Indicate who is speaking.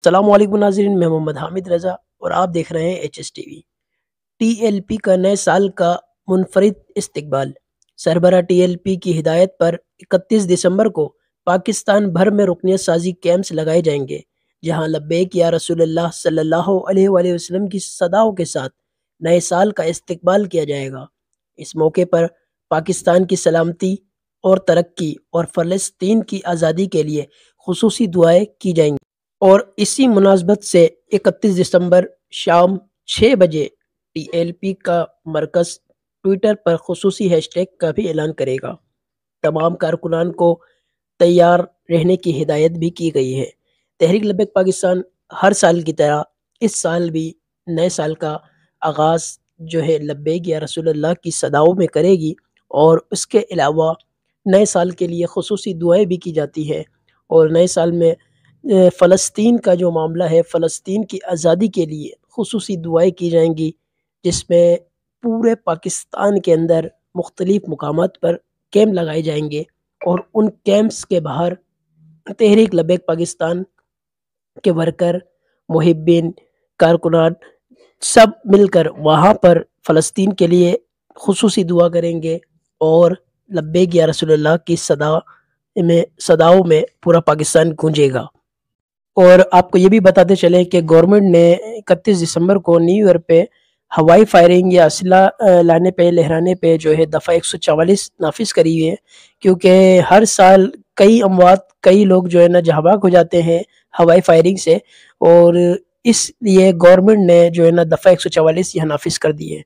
Speaker 1: السلام علیکم ناظرین، میں محمد حامد رضا اور آپ دیکھ رہے ہیں H S T V. T L P کا نئے سال کا منفرد استقبال۔ سربراہ ٹی ایل پی کی ہدایت پر 31 دسمبر کو پاکستان بھر میں رکنیت سازی کیمپس لگائے جائیں گے، جہاں لبیک یا رسول اللہ صلی اللہ علیہ وآلہ وسلم کی صداؤں کے ساتھ نئے سال کا استقبال کیا جائے گا۔ اس موقع پر پاکستان کی سلامتی اور ترقی اور فلسطین کی آزادی کے لیے خصوصی دعائیں کی جائیں گی، اور اسی مناسبت سے 31 دسمبر شام 6 بجے ٹی ایل پی کا مرکز ٹویٹر پر خصوصی ہیش ٹیگ کا بھی اعلان کرے گا۔ تمام کارکنان کو تیار رہنے کی ہدایت بھی کی گئی ہے۔ تحریک لبیک پاکستان ہر سال کی طرح اس سال بھی نئے سال کا آغاز جو ہے لبیک یا رسول اللہ کی صداؤں میں کرے گی، اور اس کے علاوہ نئے سال کے لیے خصوصی دعائیں بھی کی جاتی ہے، اور نئے سال میں فلسطین کا جو معاملہ ہے، فلسطین کی آزادی کے لیے خصوصی دعائیں کی جائیں گی، جس میں پورے پاکستان کے اندر مختلف مقامات پر کیمپ لگائے جائیں گے، اور ان کیمپس کے باہر تحریک لبیک پاکستان کے ورکر، محبین، کارکنان سب مل کر وہاں پر فلسطین کے لیے خصوصی دعا کریں گے، اور لبیک یا رسول اللہ کی صداؤں میں پورا پاکستان گونجے گا۔ اور آپ کو یہ بھی بتاتے چلیں کہ گورنمنٹ نے 31 دسمبر کو نیو ایئر پہ ہوائی فائرنگ یا اسلحہ لانے پہ، لہرانے پہ جو ہے دفعہ 144 نافذ کری ہوئی ہے، کیونکہ ہر سال کئی اموات، کئی لوگ جو ہے نا جاں بحق ہو جاتے ہیں ہوائی فائرنگ سے، اور اس لیے گورنمنٹ نے جو ہے نا دفعہ 144 یہ نافذ کر دی ہے۔